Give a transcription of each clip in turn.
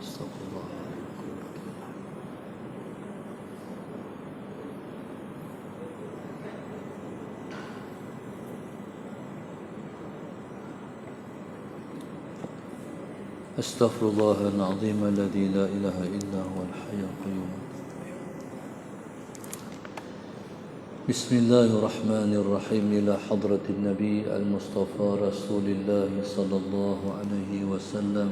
Astagfirullah. Astaghfirullahal azim alladzi la ilaha illa huwal hayyul qayyum. Bismillahirrahmanirrahim. Ila hadratin nabi al-mustafa rasulillah sallallahu alaihi wasallam.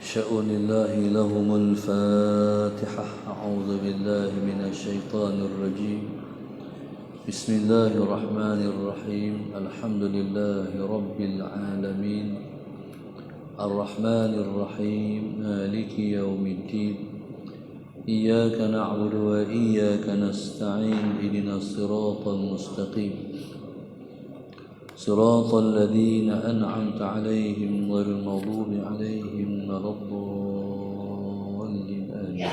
Sya'unillahi lahumul fatihah. A'udzu billahi minasy syaithanir rajim. Bismillahirrahmanirrahim. Alhamdulillahi rabbil alamin. الرحمن الرحيم مالك يوم الدين إياك نعبد وإياك نستعين اهدنا الصراط المستقيم صراط الذين أنعمت عليهم غير المغضوب عليهم ولا الضالين آمين.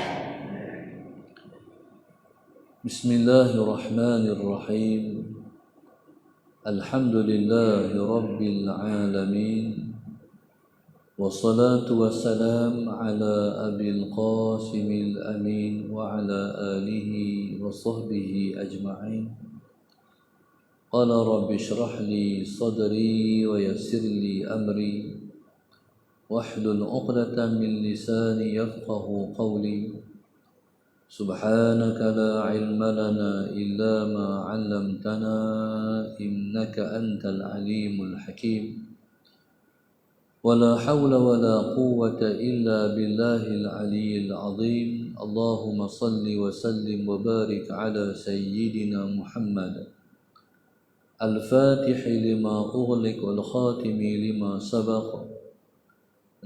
بسم الله الرحمن الرحيم الحمد لله رب العالمين والصلاة والسلام على أبي القاسم الأمين وعلى آله وصحبه أجمعين. قال رب اشرح لي صدري ويسر لي أمري واحلل عقدة من لساني يفقه قولي. سبحانك لا علم لنا إلا ما علمتنا إنك أنت العليم الحكيم. ولا حول ولا قوة إلا بالله العلي العظيم. اللهم صل وسلم وبارك على سيدنا محمد الفاتح لما أغلق والخاتم لما سبق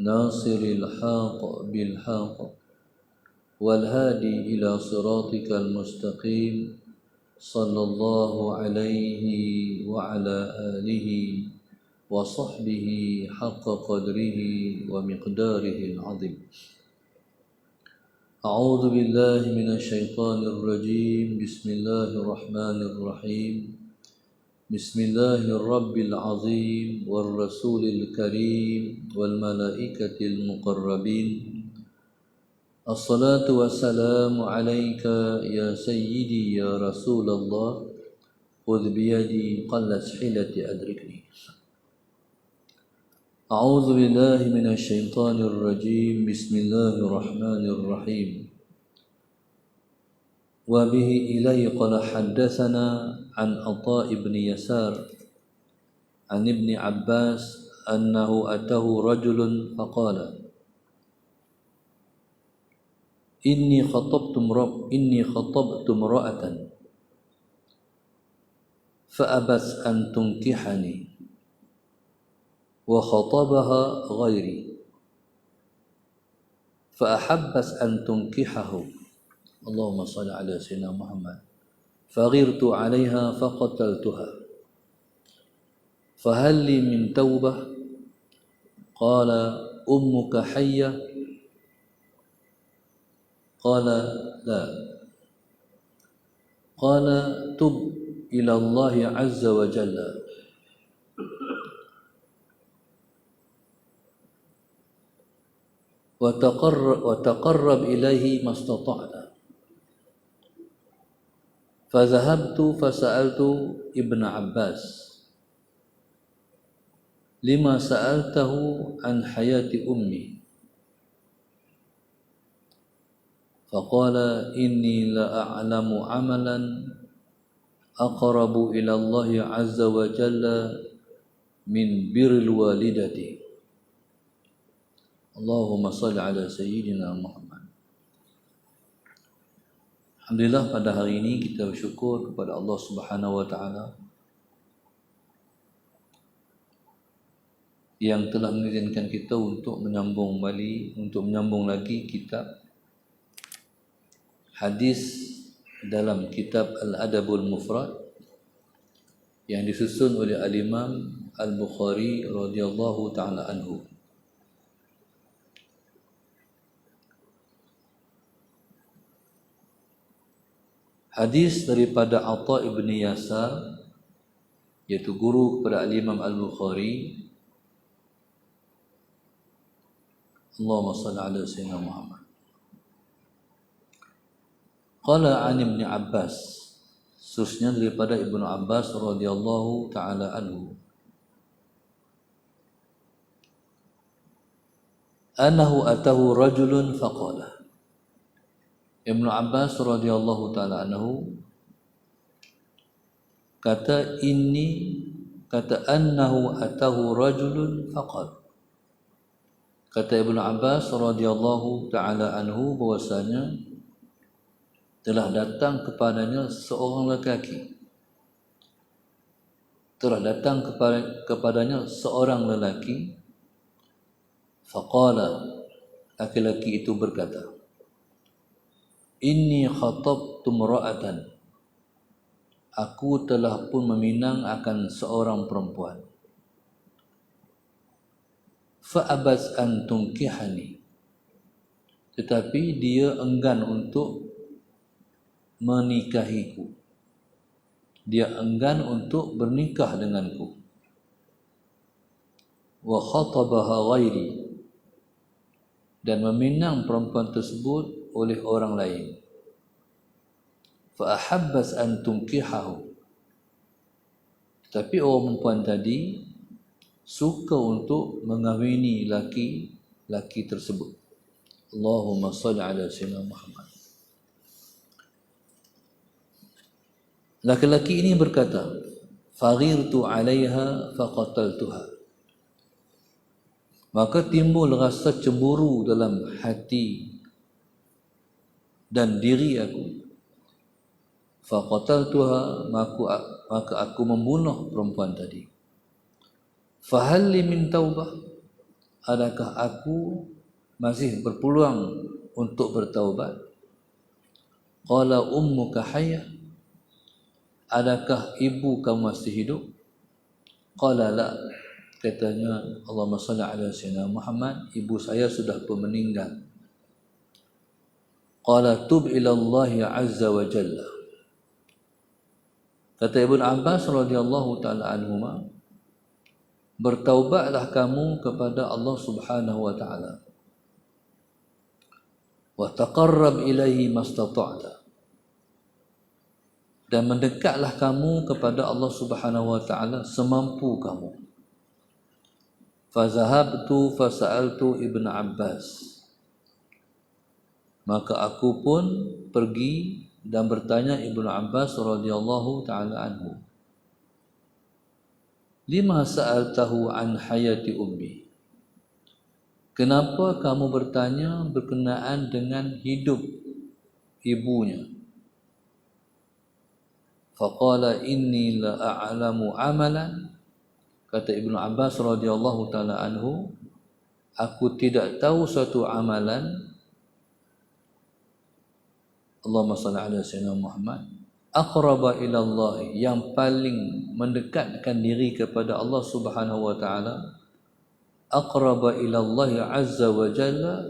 ناصر الحق بالحق والهادي إلى صراطك المستقيم صلى الله عليه وعلى آله وصحبه حق قدره ومقداره العظيم. أعوذ بالله من الشيطان الرجيم. بسم الله الرحمن الرحيم. بسم الله الرب العظيم والرسول الكريم والملائكة المقربين. الصلاة والسلام عليك يا سيدي يا رسول الله. خذ بيدي قلت حيلتي أدركني. أعوذ بالله من الشيطان الرجيم. بسم الله الرحمن الرحيم. وبه إليه قال حدثنا عن عطاء بن يسار عن ابن عباس أنه أتاه رجل فقال إني خطبت امرأة فأبت أن تنكحني وخطبها غيري فأحبت أن تنكحه. اللهم صل على سيدنا محمد. فغرت عليها فقتلتها فهل لي من توبة؟ قال أمك حية؟ قال لا. قال تب إلى الله عز وجل وتقرب إليه ما استطعت. فذهبت فسألت ابن عباس لما سألته عن حياة أمي؟ فقال إني لا أعلم عملا أقرب إلى الله عز وجل من بر الوالدة. Allahumma salli ala sayyidina Muhammad. Alhamdulillah, pada hari ini kita bersyukur kepada Allah Subhanahu wa taala yang telah mengizinkan kita untuk menyambung lagi kitab hadis dalam kitab Al-Adabul Mufrad yang disusun oleh Al-Imam Al-Bukhari radhiyallahu taala anhu. Hadis daripada Atha ibn Yasar, yaitu guru kepada Al-Imam Al-Bukhari, Allahumma salli ala sayyidina Muhammad. Qala an Ibn Abbas, susnya daripada Ibnu Abbas radhiyallahu taala anhu, annahu atahu rajulun faqala. Ibnu Abbas radhiyallahu taala anhu kata annahu atahu rajulun faqala. Kata Ibnu Abbas radhiyallahu taala anhu bahwasanya telah datang kepadanya seorang lelaki. Telah datang kepadanya seorang lelaki. Faqala, laki-laki itu berkata, inni khatabtu imra'atan. Aku telah pun meminang akan seorang perempuan. Fa'abas an tunkihani. Tetapi dia enggan untuk menikahiku. Dia enggan untuk bernikah denganku. Wa khatabaha ghairi. Dan meminang perempuan tersebut oleh orang lain. Fa ahabbas an tunkihahu. Tapi orang perempuan tadi suka untuk mengahwini laki tersebut. Allahumma salli ala sayyidina Muhammad. Laki-laki ini berkata, faghirtu 'alaiha faqataltuha. Maka timbul rasa cemburu dalam hati dan diri aku. Faqataltuha, maka aku membunuh perempuan tadi. Fahal li min taubah? Adakah aku masih berpeluang untuk bertaubat? Qala ummuka hayyah? Adakah ibu kamu masih hidup? Qala la. Katanya, Allahumma salli ala sayyidina Muhammad, ibu saya sudah pun meninggal. Qala tub ila Allah azza wa jalla. Kata Ibnu Abbas radhiyallahu taala anhuma, bertaubatlah kamu kepada Allah Subhanahu wa taala. Wa taqarrab ilaihi mastata'ta. Dan mendekatlah kamu kepada Allah Subhanahu wa taala semampu kamu. Fazahabtu fasa'altu Ibn Abbas. Maka aku pun pergi dan bertanya Ibnu Abbas radhiyallahu taala anhu. Lima sa'altahu an hayati ummi. Kenapa kamu bertanya berkenaan dengan hidup ibunya? Faqala inni la a'lamu amalan. Kata Ibnu Abbas radhiyallahu taala anhu, aku tidak tahu suatu amalan. Allahumma shalli ala sayyidina Muhammad. Aqraba ila Allah, yang paling mendekatkan diri kepada Allah Subhanahu wa taala. Aqraba ila Allah azza wa jalla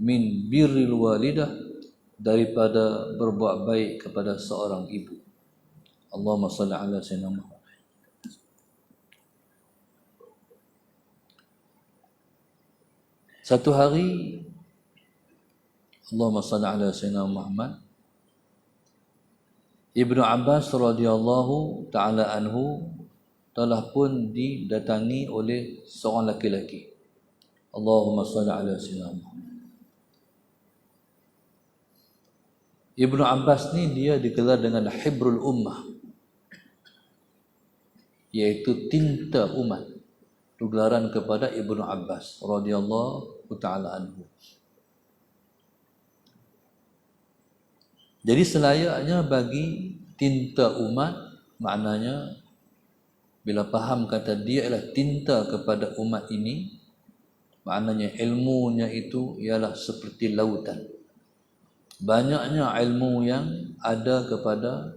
min birril walidah, daripada berbuat baik kepada seorang ibu. Allahumma shalli ala sayyidina Muhammad. Satu hari, Allahumma salli ala sayyidina Muhammad, Ibnu Abbas radhiyallahu taala anhu telah pun didatangi oleh seorang laki-laki. Allahumma salli ala sayyidina Muhammad. Ibnu Abbas ni dia digelar dengan Hibrul Ummah, yaitu tinta umat. Itu gelaran kepada Ibnu Abbas radhiyallahu taala anhu. Jadi selayaknya bagi tinta umat, maknanya bila faham kata dia adalah tinta kepada umat ini, maknanya ilmunya itu ialah seperti lautan. Banyaknya ilmu yang ada kepada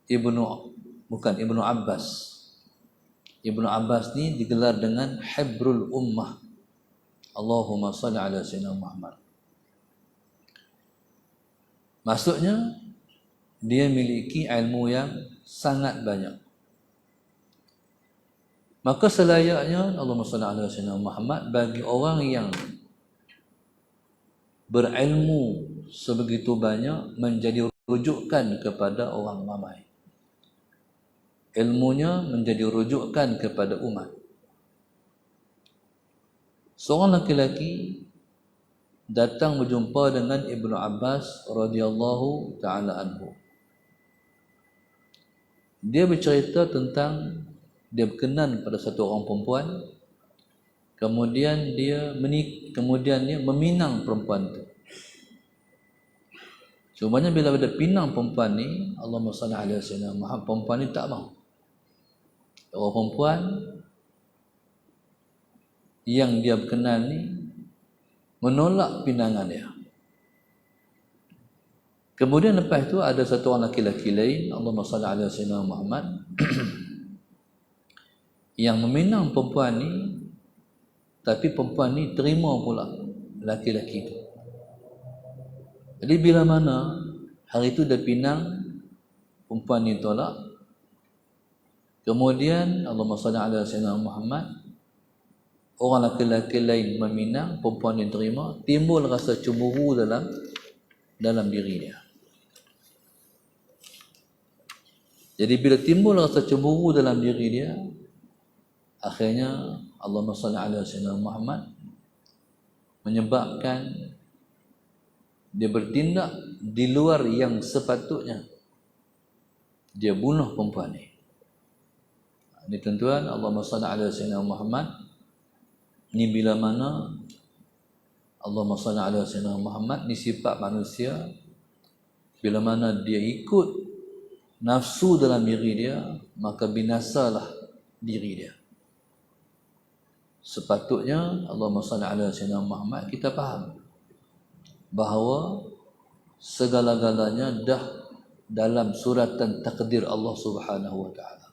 Ibnu Abbas. Ibnu Abbas ni digelar dengan Hibrul Ummah. Allahumma salli ala sayyidina Muhammad. Maksudnya dia memiliki ilmu yang sangat banyak. Maka selayaknya Allahumma salli ala sayyidina Muhammad bagi orang yang berilmu sebegitu banyak menjadi rujukan kepada orang ramai. Ilmunya menjadi rujukan kepada umat. Seorang laki-laki datang berjumpa dengan Ibnu Abbas radhiyallahu taala anhu. Dia bercerita tentang dia berkenan pada satu orang perempuan, kemudian dia meminang perempuan itu. Cumanya bila ada pinang perempuan ni, Allahumma salli ala sayyidina Muhammad, perempuan ni tak mau. Orang perempuan yang dia berkenan ni menolak pinangan dia. Kemudian lepas itu ada satu orang laki-laki lain, Allahumma salli ala sayyidina Muhammad, yang meminang perempuan ni, tapi perempuan ni terima pula laki-laki itu. Jadi bila mana hari itu dia pinang, perempuan ni tolak, kemudian Allahumma salli ala sayyidina Muhammad, orang laki-laki lain meminang, perempuan ni terima, timbul rasa cemburu dalam diri dia. Jadi bila timbul rasa cemburu dalam diri dia, akhirnya Allahumma salli ala sayyidina Muhammad menyebabkan dia bertindak di luar yang sepatutnya. Dia bunuh perempuan ni. Ini tuan-tuan, Allahumma salli ala sayyidina Muhammad. Ini bila mana Allahumma salli ala sayyidina Muhammad ni sifat manusia. Bila mana dia ikut nafsu dalam diri dia, maka binasalah diri dia. Sepatutnya Allahumma salli ala sayyidina Muhammad, kita faham bahawa segala-galanya dah dalam suratan takdir Allah Subhanahu wa taala.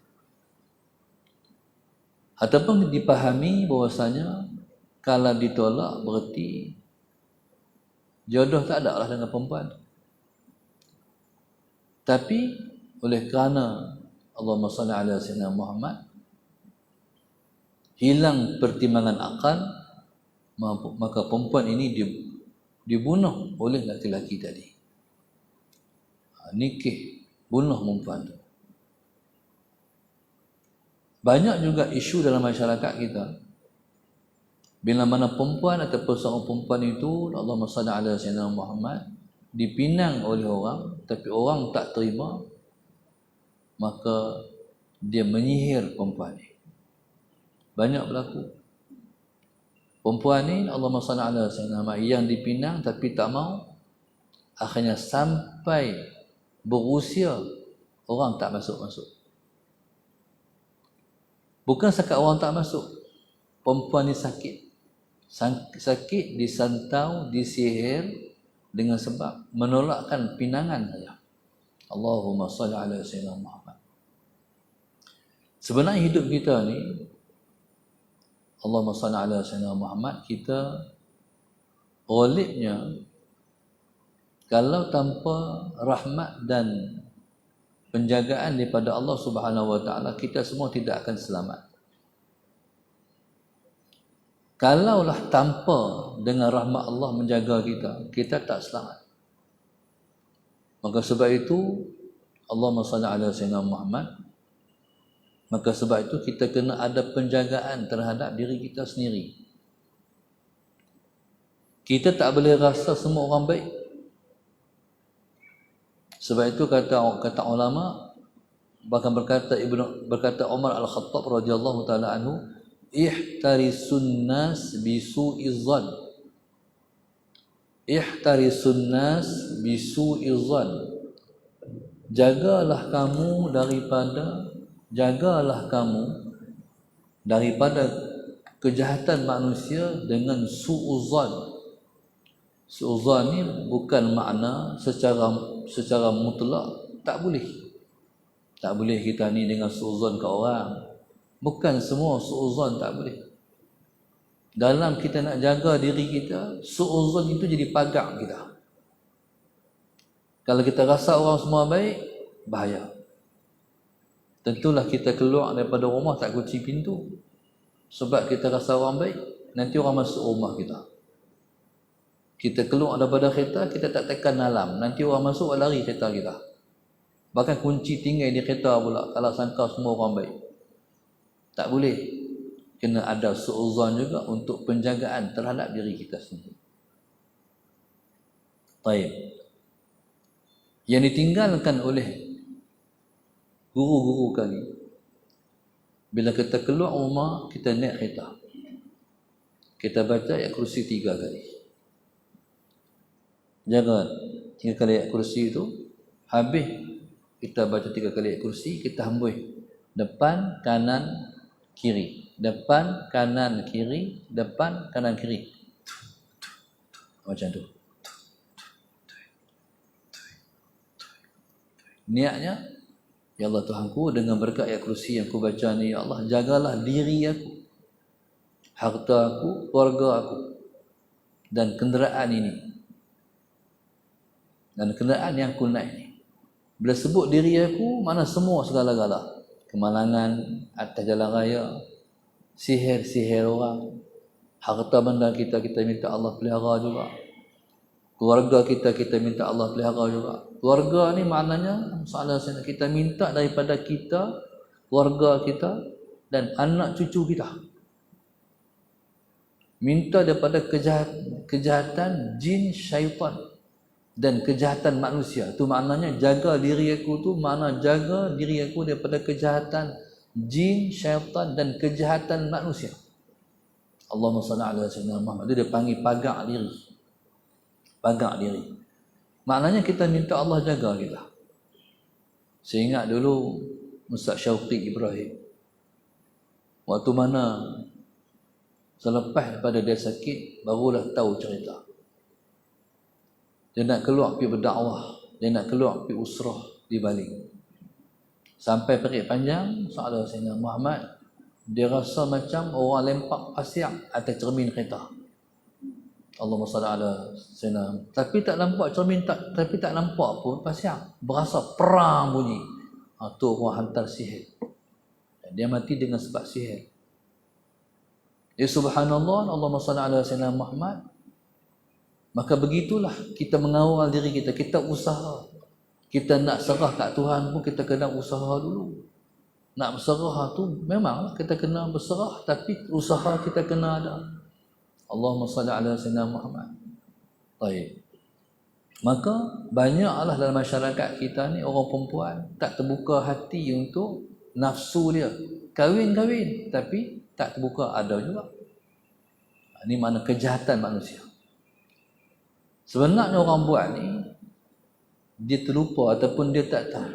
Ataupun dipahami bahwasanya kalau ditolak berarti jodoh tak ada lah dengan perempuan. Tapi oleh kerana Allahumma salli ala sayyidina Muhammad, hilang pertimbangan akal, maka perempuan ini dibunuh oleh laki-laki tadi. Nikah, bunuh perempuan tu. Banyak juga isu dalam masyarakat kita, bila mana perempuan ataupun seorang perempuan itu, Allahumma salli ala sayyidina Muhammad, dipinang oleh orang, tapi orang tak terima, maka dia menyihir perempuan ni. Banyak berlaku. Perempuan ni, Allahumma salli ala sayyidina Muhammad, yang dipinang tapi tak mau, akhirnya sampai berusia, orang tak masuk-masuk. Bukan sekat orang tak masuk, perempuan ni sakit. Sakit, disantau, disihir dengan sebab menolakkan pinangan saja. Allahumma salli ala sayyidina Muhammad. Sebenarnya hidup kita ni, Allahumma salli ala sayyidina Muhammad, kita ghalibnya kalau tanpa rahmat dan penjagaan daripada Allah Subhanahu wa taala, kita semua tidak akan selamat. Kalaulah tanpa dengan rahmat Allah menjaga kita, kita tak selamat. Maka sebab itu Allahumma salli ala sayyidina Muhammad, maka sebab itu kita kena ada penjagaan terhadap diri kita sendiri. Kita tak boleh rasa semua orang baik. Sebab itu kata ulama, bahkan berkata Umar Al-Khattab radhiyallahu taala anhu, ihtarisun nas bisu'iz zan. Ihtarisun nas bisu'iz zan. Jagalah kamu daripada kejahatan manusia dengan su'uzan. Su'uzan ni bukan makna secara mutlak tak boleh. Tak boleh kita ni dengan su'uzan ke orang. Bukan semua su'uzan tak boleh. Dalam kita nak jaga diri kita, su'uzan itu jadi pagar kita. Kalau kita rasa orang semua baik, bahaya. Tentulah kita keluar daripada rumah tak kunci pintu. Sebab kita rasa orang baik, nanti orang masuk rumah kita. Kita keluar daripada kereta, kita tak tekan alam, nanti orang masuk lari kereta kita. Bahkan kunci tinggal di kereta pula, kalau sangka semua orang baik. Tak boleh. Kena ada suuzon juga untuk penjagaan terhadap diri kita sendiri. Baik. Yang ditinggalkan oleh guru-guru kami, bila kita keluar rumah, kita naik kereta, kita baca ayat kursi 3 kali. Jangan 3 kali ayat kursi itu, habis kita baca 3 kali ayat kursi, kita hembus depan, kanan, kiri. Depan, kanan, kiri. Depan, kanan, kiri. Macam tu. Niatnya, ya Allah Tuhanku, dengan berkat ayat kursi yang aku baca ni, ya Allah, jagalah diri aku, harta aku, keluarga aku, dan kenderaan ini, dan kenderaan yang aku naik ni. Bila sebut diri aku, mana semua segala-gala. Kemalangan atas jalan raya, sihir-sihir orang, harta benda kita minta Allah pelihara juga. Keluarga kita minta Allah pelihara juga. Keluarga ni maknanya kita minta daripada kita, keluarga kita dan anak cucu kita. Minta daripada kejahatan jin, syaitan dan kejahatan manusia. Itu maknanya jaga diri aku tu, makna jaga diri aku daripada kejahatan jin, syaitan dan kejahatan manusia. Allahumma salli ala sayyidina Muhammad. Dia panggil pagar diri. Pagar diri. Maknanya kita minta Allah jaga kita. Saya ingat dulu Ustaz Syauqi Ibrahim, waktu mana selepas daripada dia sakit, barulah tahu cerita. Dia nak keluar pergi berdakwah, dia nak keluar pergi usrah di Bali. Sampai perik panjang, saudara Sayyidina Muhammad, dia rasa macam orang lempak pasir atas cermin kereta. Allahumma salli ala Sayyidina. Tapi tak nampak cermin, tapi tak nampak pun pasir. Berasa perang bunyi. Tu orang hantar sihir. Dia mati dengan sebab sihir. Ya subhanallah, Allahumma salli ala Sayyidina Muhammad. Maka begitulah kita mengawal diri kita. Kita usaha. Kita nak serah kat Tuhan pun kita kena usaha dulu. Nak berserah tu memang kita kena berserah, tapi usaha kita kena ada. Allahumma salli ala Sayyidina Muhammad. Baik. Maka banyaklah dalam masyarakat kita ni orang perempuan tak terbuka hati untuk nafsu dia. Kahwin-kahwin tapi tak terbuka, ada juga. Ini makna kejahatan manusia. Sebenarnya orang buat ni, dia terlupa ataupun dia tak tahu.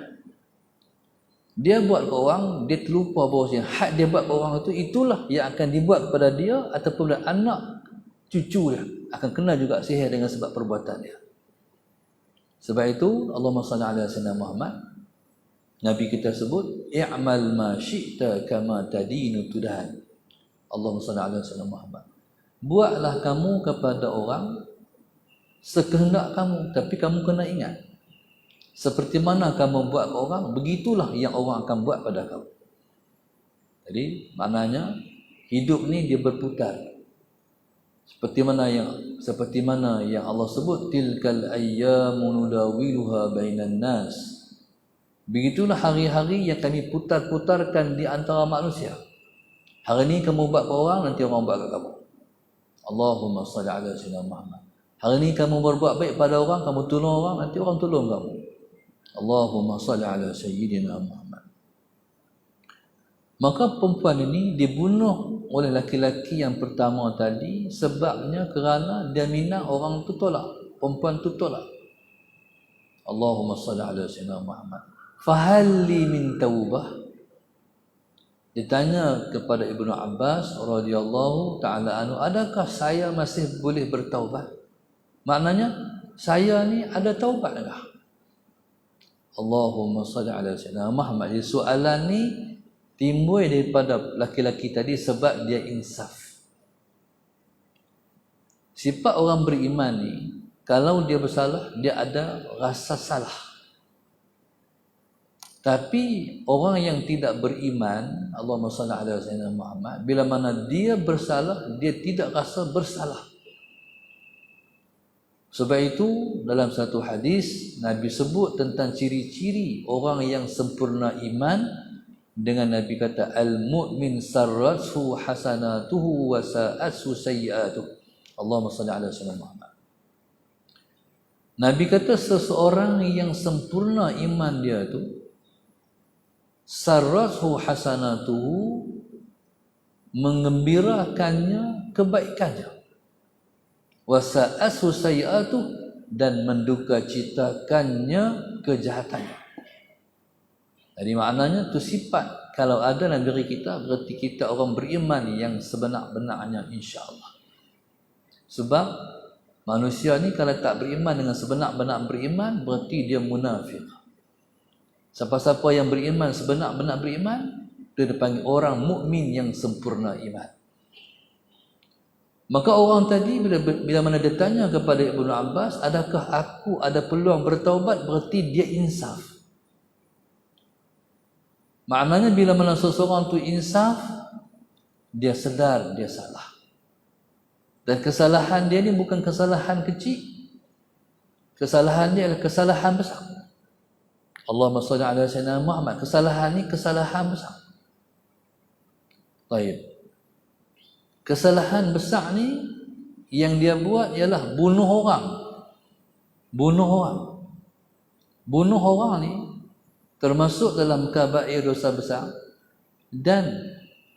Dia buat ke orang, dia terlupa bahawa hak dia buat ke orang itu, itulah yang akan dibuat kepada dia ataupun kepada anak cucu dia. Akan kena juga sihir dengan sebab perbuatan dia. Sebab itu, Allahumma salli ala Sayyidina Muhammad. Nabi kita sebut, i'mal ma syi'ta kama tadinu tudan. Allahumma salli ala Sayyidina Muhammad. Buatlah kamu kepada orang sekehendak kamu, tapi kamu kena ingat, seperti mana kamu buat ke orang, begitulah yang orang akan buat pada kamu. Jadi maknanya hidup ni dia berputar. Seperti mana yang Allah sebut, tilkal ayyamu nudawiluha bainan nas. Begitulah hari-hari yang kami putar-putarkan di antara manusia. Hari ni kamu buat ke orang, nanti orang buat ke kamu. Allahumma salli ala Sayyidina Muhammad. Hari ni kamu berbuat baik pada orang, kamu tolong orang, nanti orang tolong kamu. Allahumma salli ala Sayyidina Muhammad. Maka perempuan ini dibunuh oleh laki-laki yang pertama tadi sebabnya kerana dia minat orang tu tolak, perempuan tu tolak. Allahumma salli ala Sayyidina Muhammad. Fahalli min taubah. Ditanya kepada Ibnu Abbas radhiyallahu taala anhu, adakah saya masih boleh bertaubat? Maknanya saya ni ada taubat dah. Allahumma salli ala Sayyidina Muhammad. Jadi soalan ni timbul daripada laki-laki tadi sebab dia insaf. Sifat orang beriman ni, kalau dia bersalah, dia ada rasa salah. Tapi orang yang tidak beriman, Allahumma salli ala Sayyidina Muhammad, bila mana dia bersalah, dia tidak rasa bersalah. Sebab itu dalam satu hadis Nabi sebut tentang ciri-ciri orang yang sempurna iman dengan Nabi kata al-mu'min sarrathu hasanatuhu wa sa'athu sayyi'atuhu. Allahumma salli ala sayyidina Muhammad. Nabi kata seseorang yang sempurna iman dia tu sarrathu hasanatuhu, mengembirakannya kebaikannya, wa sa'athu sayyi'atuhu, dan mendukacitakannya kejahatannya. Jadi maknanya tu sifat kalau ada dalam diri kita, berarti kita orang beriman yang sebenar-benarnya, insya-Allah. Sebab manusia ni kalau tak beriman dengan sebenar-benar beriman, berarti dia munafik. Siapa-siapa yang beriman sebenar-benar beriman, dia dipanggil orang mukmin yang sempurna iman. Maka orang tadi bila mana dia tanya kepada Ibnu Abbas, adakah aku ada peluang bertaubat, berarti dia insaf. Maknanya bila mana seseorang tu insaf, dia sedar dia salah. Dan kesalahan dia ni bukan kesalahan kecil. Kesalahan dia adalah kesalahan besar. Allahumma salli ala sayyidina Muhammad. Kesalahan ni kesalahan besar. Baik. Kesalahan besar ni yang dia buat ialah bunuh orang. Bunuh orang. Bunuh orang ni termasuk dalam kabair dosa besar dan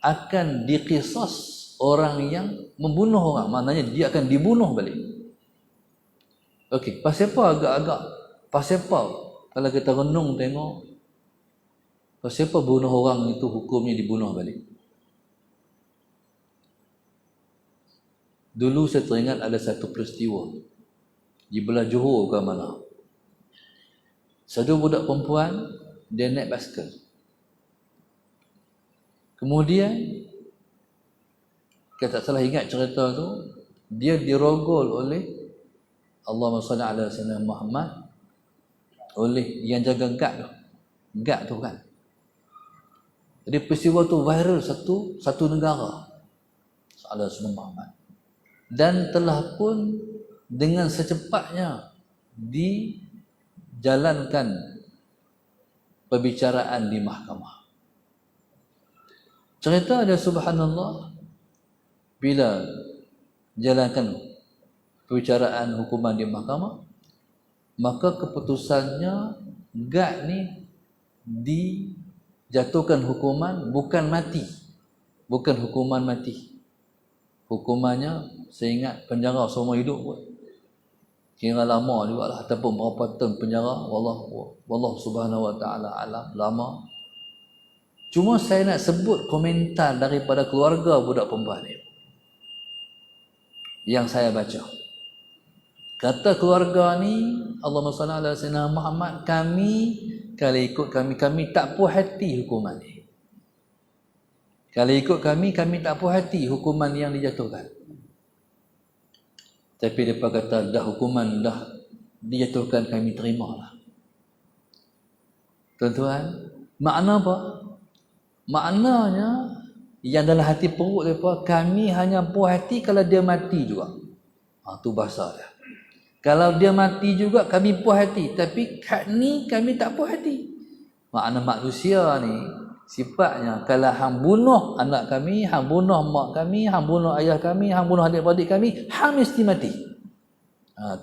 akan diqisas orang yang membunuh orang, maknanya dia akan dibunuh balik. Okey, pasal apa agak-agak? Pasal apa kalau kita renung tengok, pasal apa bunuh orang itu hukumnya dibunuh balik? Dulu saya teringat ada satu peristiwa di belah Johor ke mana. Satu budak perempuan, dia naik basikal. Kemudian kita tak salah ingat cerita tu, dia dirogol oleh Allahumma salli ala sayyidina Muhammad, oleh yang jaga guard tu kan. Jadi peristiwa tu viral satu negara, ala sayyidina Muhammad, dan telah pun dengan secepatnya dijalankan perbicaraan di mahkamah. Cerita ada subhanallah, bila jalankan perbicaraan hukuman di mahkamah, maka keputusannya guard ni dijatuhkan hukuman bukan mati, bukan hukuman mati. Hukumannya saya ingat penjara seumur hidup pun. Kira lama juga lah, ataupun berapa tahun penjara, wallah subhanahu wa ta'ala alam, lama. Cuma saya nak sebut komentar daripada keluarga budak perempuan ni yang saya baca. Kata keluarga ni, Allahumma salli ala sayyidina Muhammad, kami kalau ikut kami tak puas hati hukuman ni. Kalau ikut kami tak puas hati hukuman yang dijatuhkan. Tapi mereka kata dah hukuman dah dijatuhkan, kami terimalah. Tuan-tuan, makna apa? Maknanya yang dalam hati perut mereka, kami hanya puas hati kalau dia mati juga. Tu bahasa dia. Kalau dia mati juga kami puas hati, tapi kat ni kami tak puas hati. Makna manusia ni sifatnya, kalau hang bunuh anak kami, hang bunuh mak kami, hang bunuh ayah kami, hang bunuh adik-beradik kami, hang mesti mati.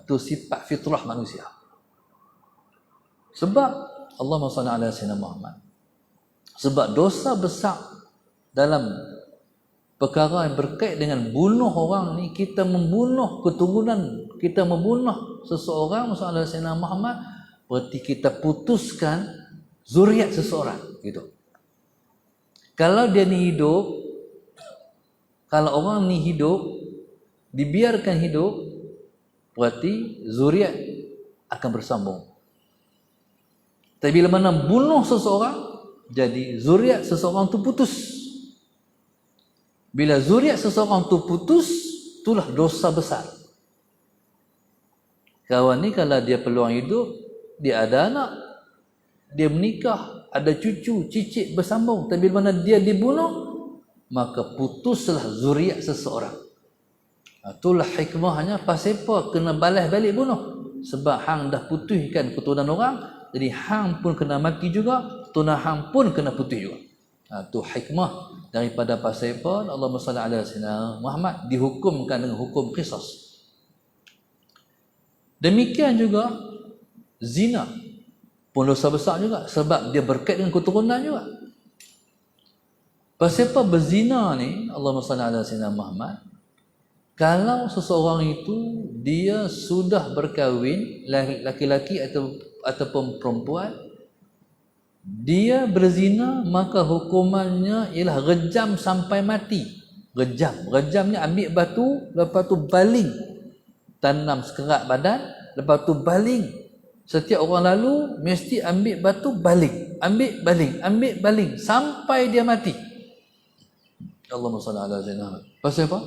Tu sifat fitrah manusia. Sebab Allahumma salli ala sayyidina Muhammad. Sebab dosa besar dalam perkara yang berkait dengan bunuh orang ni, kita membunuh keturunan, kita membunuh seseorang, sallallahu alaihi wasallam Muhammad, berarti kita putuskan zuriat seseorang gitu. Kalau dia ni hidup, kalau orang ni hidup, dibiarkan hidup, berarti zuriat akan bersambung. Tapi bila mana bunuh seseorang, jadi zuriat seseorang tu putus. Bila zuriat seseorang tu putus, itulah dosa besar. Kawan ni kalau dia peluang hidup, dia ada anak, dia menikah, ada cucu, cicit bersambung. Tapi bila mana dia dibunuh, maka putuslah zuriat seseorang. Itulah hikmahnya pasal apa kena balas balik bunuh. Sebab hang dah putihkan keturunan orang, jadi hang pun kena mati juga, keturunan hang pun kena putih juga. Itu hikmah daripada pasal apa Allahumma salli ala sayyidina Muhammad dihukumkan dengan hukum qisas. Demikian juga zina pun dosa besar juga sebab dia berkait dengan keturunan juga. Pasal apa berzina ni Allahumma salli ala sayyidina Muhammad, kalau seseorang itu dia sudah berkahwin, laki-laki ataupun perempuan, dia berzina, maka hukumannya ialah rejam sampai mati. Rejam ni ambil batu, lepas tu baling, tanam sekerat badan, lepas tu baling. Setiap orang lalu mesti ambil batu, baling, ambil baling sampai dia mati. Allahumma salli ala sayyidina Muhammad. Pasal apa?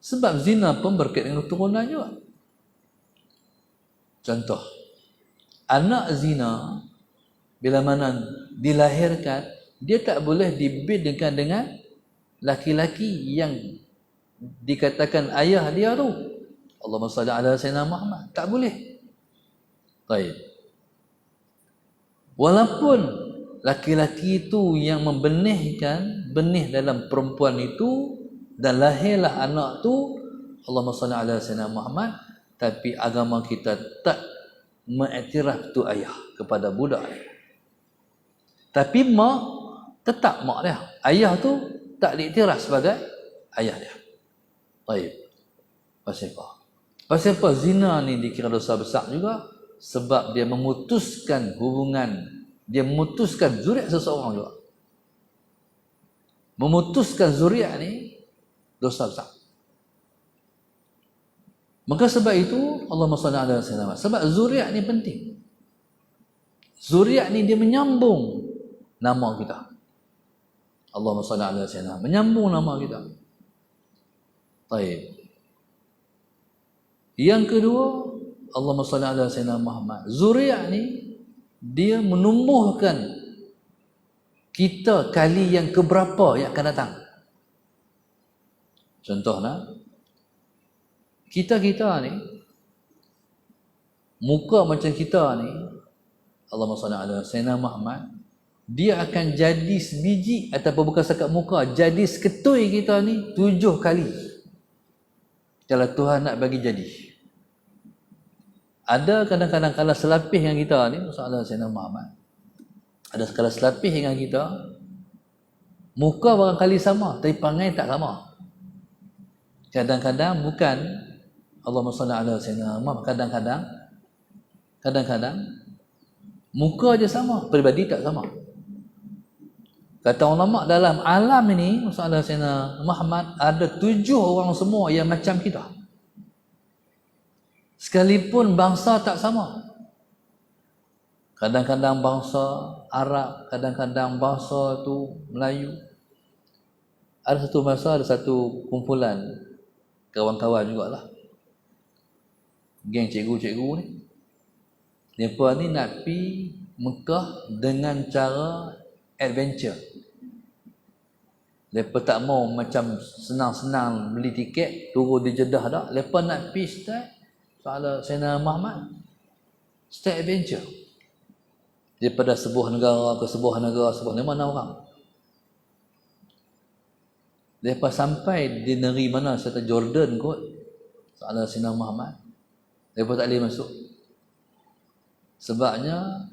Sebab zina pun berkait dengan keturunan juga. Contoh, anak zina bila mana dilahirkan, dia tak boleh dibidikkan dengan laki-laki yang dikatakan ayah dia tu. Allahumma salli ala sayyidina Muhammad. Tak boleh. Baik. Walaupun laki-laki itu yang membenihkan benih dalam perempuan itu dan lahirlah anak tu, Allahumma salli ala sayyidina Muhammad, tapi agama kita tak mengiktiraf tu ayah kepada budak ni. Tapi mak tetap mak dia. Ayah tu tak diiktiraf sebagai ayah dia. Baik. Pasal apa? Pasal apa zina ni dikira dosa besar juga? Sebab dia memutuskan hubungan, dia memutuskan zuriat seseorang juga. Memutuskan zuriat ni dosa besar. Maka sebab itu Allahumma salli ala sayyidina Muhammad. Sebab zuriat ni penting. Zuriat ni dia menyambung nama kita. Allahumma salli ala sayyidina Muhammad. Menyambung nama kita. Baik. Yang kedua, Allahumma salli ala sayyidina Muhammad. Zuriat ni dia menumbuhkan kita kali yang keberapa yang akan datang. Contohnya, kita ni, muka macam kita ni, Allahumma salli ala sayyidina Muhammad, dia akan jadi sebiji ataupun bukan sekat muka, jadi seketui kita ni 7 kali. Kalau Tuhan nak bagi jadi. Ada kadang-kadang kalau selapis dengan kita ni, masalah sayyidina Muhammad, ada kalau selapis dengan kita, muka barangkali sama, tapi perangai tak sama. Kadang-kadang bukan Allahumma salli ala sayyidina Muhammad, kadang-kadang muka je sama, peribadi tak sama. Kata ulama dalam alam ini, masalah sayyidina Muhammad, ada 7 orang semua yang macam kita. Sekalipun bangsa tak sama. Kadang-kadang bangsa Arab, kadang-kadang bangsa tu Melayu. Ada satu masa, ada satu kumpulan kawan-kawan jugalah, geng cikgu-cikgu ni. Mereka ni nak pergi Mekah dengan cara adventure. Mereka tak mau macam senang-senang beli tiket turun di Jeddah dah. Mereka nak pergi start soal Sayyidina Muhammad, start adventure daripada sebuah negara ke sebuah negara, sebuah 5-6 orang. Lepas sampai di negeri mana, serta Jordan kot, soalan Sayyidina Muhammad, lepas tak boleh masuk. Sebabnya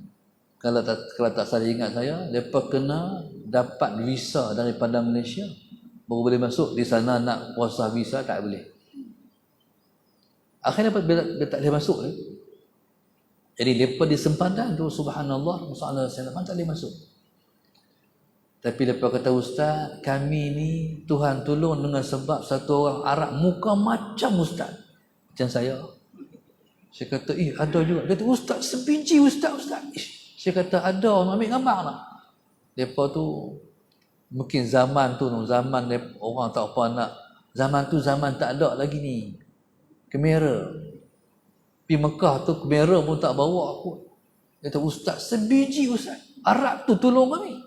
kalau tak salah ingat saya, lepas kena dapat visa daripada Malaysia baru boleh masuk. Di sana nak puasa visa tak boleh. Akhirnya dia tak boleh masuk. Jadi lepas di sempadan tu, subhanallah, soalan Sayyidina Muhammad tak boleh masuk. Tapi lepas kata ustaz, kami ni Tuhan tolong dengan sebab satu orang Arab muka macam ustaz, macam saya. Saya kata, ada juga. Dia kata, ustaz, sebiji ustaz. Saya kata, ada, orang ambil gambar tak? Lepas tu, mungkin zaman tu, orang tak apa nak. Zaman tu, zaman tak ada lagi ni kamera. Pergi Mekah tu, kamera pun tak bawa aku. Dia kata, ustaz, sebiji ustaz, Arab tu tolong kami.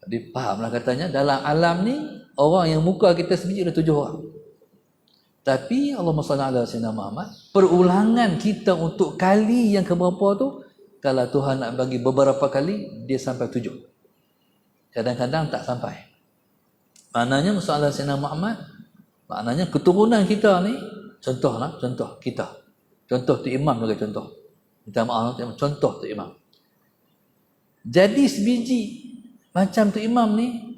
Dia fahamlah katanya, dalam alam ni orang yang muka kita sebiji ada 7 orang. Tapi Allahumma salli ala sayyidina Muhammad, perulangan kita untuk kali yang keberapa tu, kalau Tuhan nak bagi beberapa kali, dia sampai 7. Kadang-kadang tak sampai. Maknanya masalah sayyidina Muhammad, maknanya keturunan kita ni, contoh kita. Contoh tu imam juga contoh. Minta maaf, contoh tu imam. Jadi sebiji macam tu imam ni,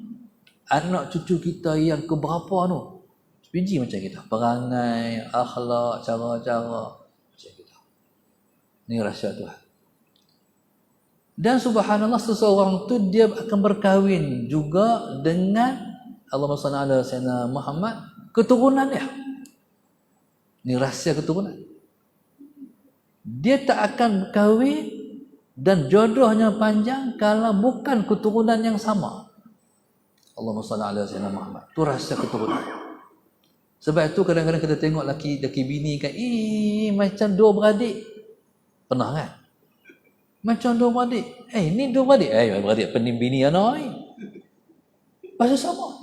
anak cucu kita yang keberapa tu, sebiji macam kita. Perangai, akhlak, cara-cara macam kita. Ini rahsia Tuhan. Dan subhanallah, seseorang tu dia akan berkahwin juga dengan Allahumma salli ala sayyidina Muhammad, keturunan dia. Ini rahsia keturunan. Dia tak akan kahwin dan jodohnya panjang kalau bukan keturunan yang sama. Allahumma salli ala sayyidina Muhammad. Itu rahsia keturunan. Sebab itu kadang-kadang kita tengok laki bini kan, macam dua beradik. Pernah kan? Macam dua beradik. Ni dua beradik. Beradik pening bini anak ni. Pasal sama.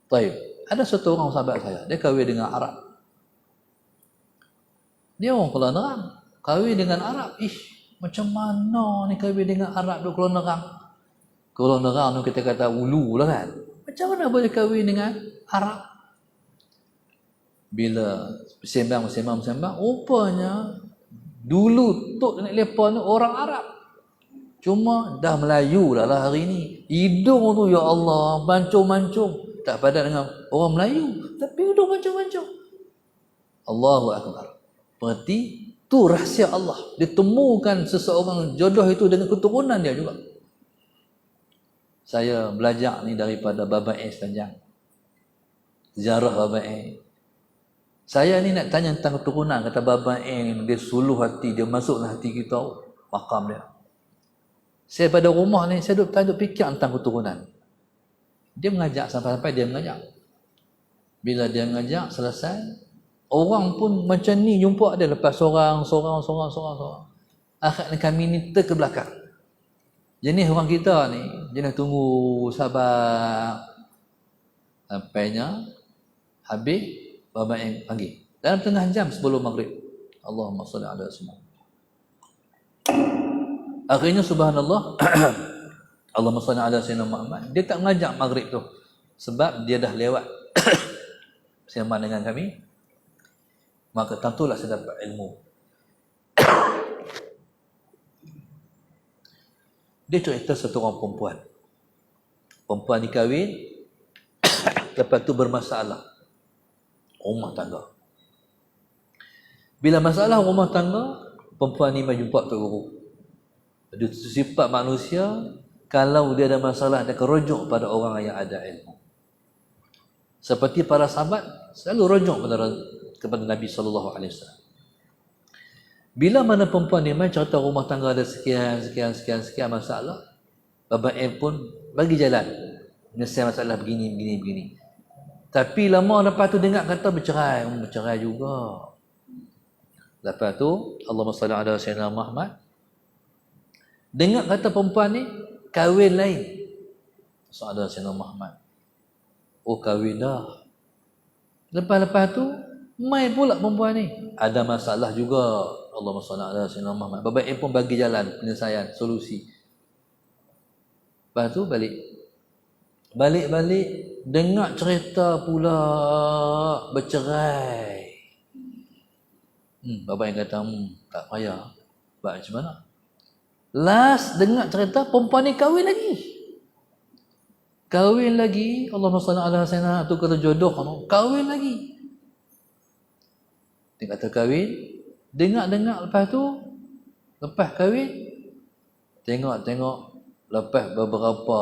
Baik. Ada satu orang sahabat saya, dia kahwin dengan Arab. Dia orang Kuala Nerang. Kahwin dengan Arab. Macam mana ni kahwin dengan Arab di Kuala Nerang? Kuala Nerang tu kita kata ulu lah kan. Macam mana boleh kahwin dengan Arab? Bila sembang, rupanya dulu Tok Nenek Lepa ni orang Arab. Cuma dah Melayu lah hari ni. Hidung tu ya Allah, mancung-mancung. Tak padan dengan orang Melayu, tapi hidung mancung-mancung. Allahu Akbar. Berarti tu rahsia Allah. Dia temukan seseorang jodoh itu dengan keturunan dia juga. Saya belajar ni daripada Baba A sepanjang. Sejarah Baba A. Saya ni nak tanya tentang keturunan. Kata Baba A ni, dia suluh hati, dia masuklah hati kita, makam dia. Saya pada rumah ni, saya duduk fikir tentang keturunan. Dia mengajak sampai-sampai dia mengajak. Bila dia mengajak selesai, orang pun macam ni jumpa dia, lepas seorang. Akhirnya kami ni ke belakang. Jenis orang kita ni, jenis tunggu sabar. Sampainya habis, Baba yang panggil. Dalam tengah jam sebelum maghrib. Allahumma salli ala sayyidina. Akhirnya subhanallah, Allahumma salli ala sayyidina Muhammad. Dia tak mengajak maghrib tu. Sebab dia dah lewat sembang dengan kami. Maka tentulah saya dapat ilmu. Dia cerita satu orang perempuan. Perempuan ni kahwin, lepas tu bermasalah rumah tangga. Bila masalah rumah tangga, perempuan ni jumpa Tok Guru. Dia sifat manusia, kalau dia ada masalah, dia akan rujuk pada orang yang ada ilmu. Seperti para sahabat selalu rujuk kepada Nabi SAW. Bila mana perempuan ni cerita rumah tangga ada sekian masalah, Baba M pun bagi jalan. Menyelesaikan masalah begini. Tapi lama lepas tu dengar kata bercerai juga. Lepas tu Allahumma salli ala sayyidina Muhammad. Dengar kata perempuan ni kahwin lain. Sallallahu alaihi sayyidina Muhammad. Kahwin dah. Lepas tu mai pula perempuan ni ada masalah juga. Allahumma salli ala sayyidina Muhammad. Baba M pun bagi jalan penyelesaian, solusi. Lepas tu balik dengar cerita pula bercerai. Baba yang kata tak payah. Buat macam mana? Last dengar cerita perempuan ni kahwin lagi. Allahumma salli ala sayyidina, tu kata jodoh tu. Kahwin lagi. Dia kata kahwin, dengar lepas tu, lepas kahwin, tengok lepas beberapa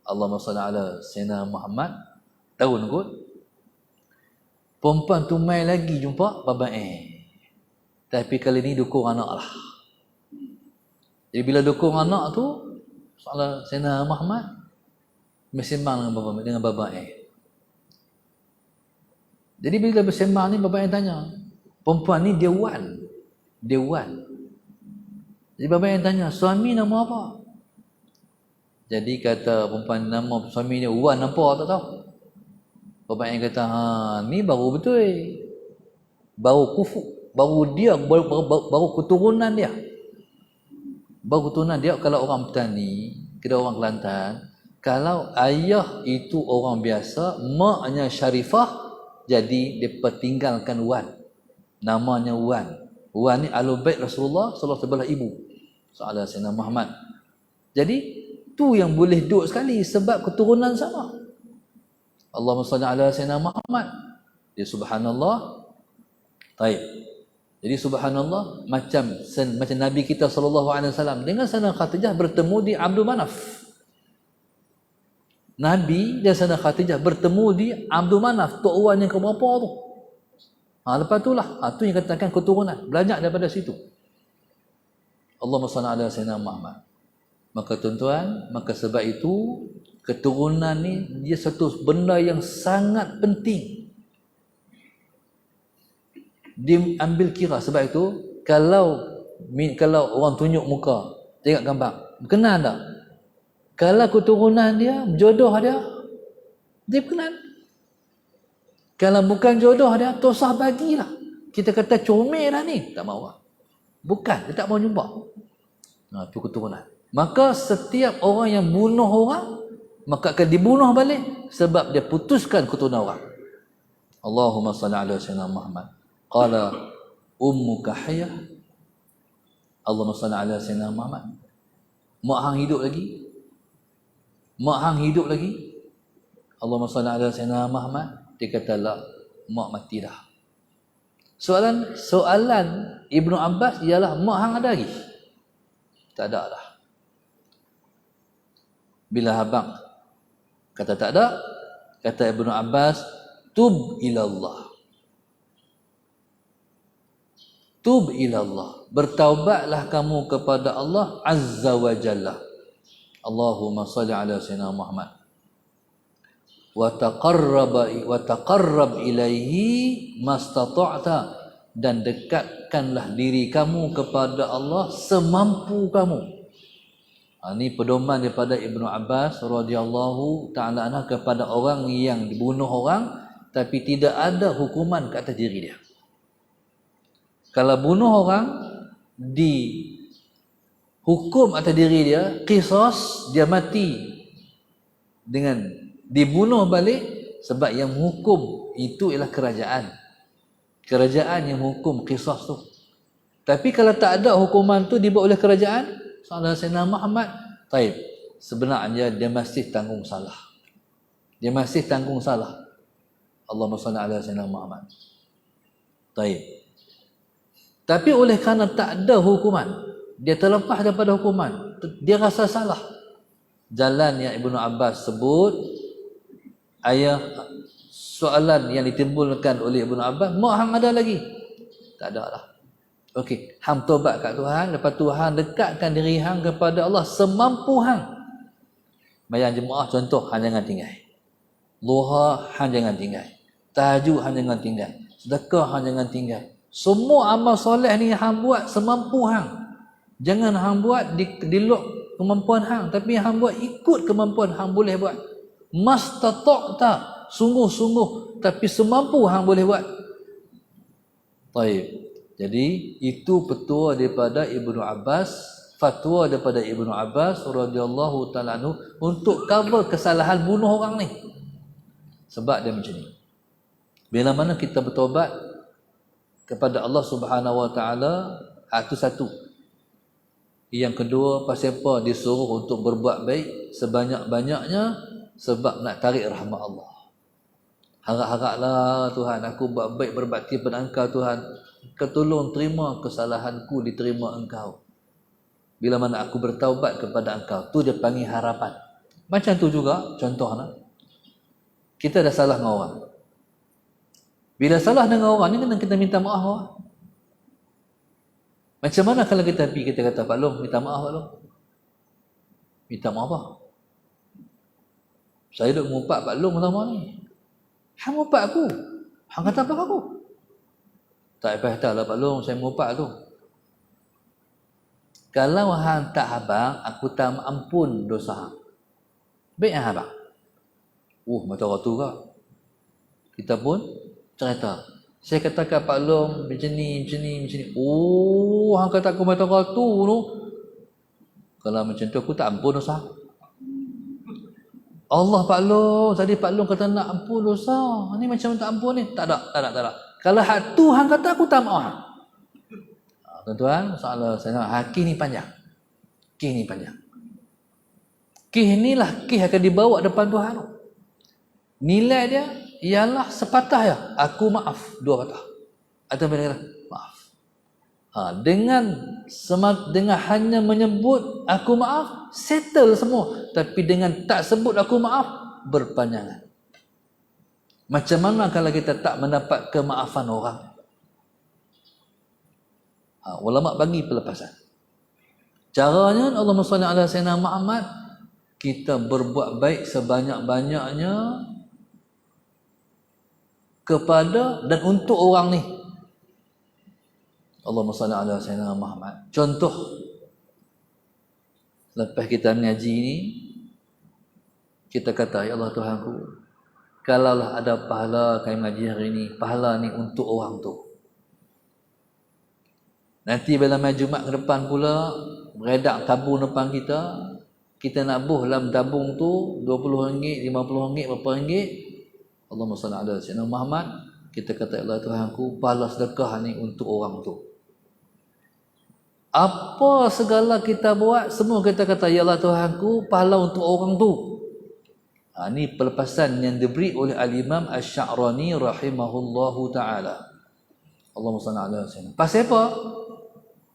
Allahumma salli ala sayyidina Muhammad tahun kot, perempuan tu mai lagi jumpa Baba tapi kali ni dukung anak lah. Jadi bila dukung anak tu sayyidina Muhammad bersembang dengan Baba Jadi bila bersembang ni, Baba tanya, perempuan ni dia wan. Jadi Baba tanya, suami nama apa? Jadi kata perempuan nama suami dia Wan apa tak tahu. Perempuan yang kata ni baru betul. Baru kufu, baru dia baru keturunan dia. Baru keturunan dia. Kalau orang petani, kita orang Kelantan, kalau ayah itu orang biasa, maknya Syarifah, jadi dia tinggalkan Wan. Namanya Wan. Wan ni Ahlul Bait Rasulullah sallallahu sebelah ibu. Soalan Sayyidina Muhammad. Jadi tu yang boleh duduk sekali sebab keturunan sama. Allahumma salli ala Sayyidina Muhammad. Ya subhanallah. Baik. Jadi subhanallah macam Nabi kita sallallahu alaihi wasallam dengan Sayyidah Khadijah bertemu di Abdul Manaf. Nabi dan Sayyidah Khadijah bertemu di Abdul Manaf, tok Wan yang keberapa tu. Lepas itulah tu yang katakan keturunan. Belajar daripada situ. Allahumma salli ala Sayyidina Muhammad. Maka tuan-tuan, maka sebab itu keturunan ni dia satu benda yang sangat penting. Diambil kira. Sebab itu kalau orang tunjuk muka, tengok gambar, kenal tak? Kalau keturunan dia, jodoh dia kenal. Kalau bukan jodoh dia, tosah bagilah. Kita kata comel dah ni, tak mahu. Bukan, dia tak mau jumpa. Itu keturunan. Maka setiap orang yang bunuh orang, maka akan dibunuh balik sebab dia putuskan keturunan orang. Allahumma salli ala Sayyidina Muhammad. Qala ummuka hayyah. Allahumma salli ala Sayyidina Muhammad. Mak hang hidup lagi? Mak hang hidup lagi? Allahumma salli ala Sayyidina Muhammad. Dia kata la, mak mati dah. Soalan Ibnu Abbas ialah mak hang ada lagi? Tak ada dah. Bila abang kata tak ada, kata Ibnu Abbas, tub ilallah. Tub ilallah. Bertaubatlah kamu kepada Allah Azza wa Jalla. Allahumma salli ala Sayyidina Muhammad. Wa taqarrab ilaihi mastata'ta, dan dekatkanlah diri kamu kepada Allah semampu kamu. Ini pedoman daripada Ibnu Abbas radhiyallahu ta'ala anhu kepada orang yang dibunuh orang tapi tidak ada hukuman ke atas diri dia. Kalau bunuh orang dihukum atas diri dia, qisas, dia mati dengan dibunuh balik, sebab yang hukum itu ialah kerajaan. Kerajaan yang hukum qisas tu. Tapi kalau tak ada hukuman tu dibuat oleh kerajaan, salah Sayyidina Muhammad, taib, sebenarnya dia masih tanggung salah. Dia masih tanggung salah. Allahumma salli ala Sayyidina Muhammad. Taib. Tapi oleh kerana tak ada hukuman, dia terlepas daripada hukuman, dia rasa salah. Jalan yang Ibnu Abbas sebut, soalan yang ditimbulkan oleh Ibnu Abbas, mak hang ada lagi? Tak ada lah. Okey, hang tobat kat Tuhan, lepas Tuhan dekatkan diri hang kepada Allah semampu hang. Bayang jemaah contoh, hang jangan tinggal. Duha hang jangan tinggal. Tahajud hang jangan tinggal. Sedekah hang jangan tinggal. Semua amal soleh ni hang buat semampu hang. Jangan hang buat di luar kemampuan hang, tapi hang buat ikut kemampuan hang boleh buat. Mastata'ta, sungguh-sungguh, tapi semampu hang boleh buat. Baik. Jadi itu petua daripada Ibnu Abbas, fatwa daripada Ibnu Abbas radhiyallahu taala anhu untuk cover kesalahan bunuh orang ni. Sebab dia macam ni. Bila mana kita bertaubat kepada Allah Subhanahu wa taala, itu satu. Yang kedua, pasal apa disuruh untuk berbuat baik sebanyak-banyaknya? Sebab nak tarik rahmat Allah. Harap-haraplah Tuhan, aku buat baik berbakti pada Engkau Tuhan. Kau tolong terima kesalahanku, diterima Engkau. Bila mana aku bertaubat kepada Engkau, tu dia panggil harapan. Macam tu juga contohnya, kita dah salah dengan orang. Bila salah dengan orang ni, kena kita minta maaf orang. Macam mana kalau kita pergi, kita kata, Pak Long, minta maaf Pak Long. Minta maaf apa? Saya duk mengumpat Pak Long pertama ni. Hang mengumpat aku. Hang kata apa aku? Tak payah lah Pak Long, saya mengumpat tu. Kalau hang tak abang, aku tak ampun dosa hang. Baik abang. Macam orang tu kah? Kita pun cerita. Saya katakan Pak Long macam ni. Hang kata aku macam orang tu. Kalau macam tu aku tak ampun dosa. Allah Pak Long, tadi Pak Long kata nak ampun dosa. Ni macam tak ampun ni. Tak ada. Kalau hak tu hang kata aku tak maaf. Tuan-tuan, masalah saya nak kisah ni panjang. Kisah inilah kisah akan dibawa depan Tuhan. Nilai dia ialah sepatah ya. Aku maaf, 2 patah. Atau bila kata maaf. Dengan hanya menyebut aku maaf, settle semua. Tapi dengan tak sebut aku maaf, berpanjangan. Macam mana kalau kita tak mendapat kemaafan orang? Ulama bagi pelepasan. Caranya Allahumma salli ala sayyidina Muhammad, kita berbuat baik sebanyak-banyaknya kepada dan untuk orang ni. Allahumma salli ala sayyidina Muhammad. Contoh, lepas kita mengaji ni, kita kata, ya Allah Tuhanku, kalaulah ada pahala kami mengaji hari ni, pahala ni untuk orang tu. Nanti bila main Jumaat ke depan pula, beredak tabung depan kita nak buh dalam tabung tu RM20, RM50, berapa ringgit. Allahumma salli ala sayyidina Muhammad. Kita kata, ya Allah Tuhanku, pahala sedekah ni untuk orang tu. Apa segala kita buat, semua kita kata, ya Allah Tuhanku, pahala untuk orang tu. Ini pelepasan yang diberi oleh Al-Imam Asy-Sya'rani rahimahullahu ta'ala. Allahumma salli ala sayyidina. Pasal apa?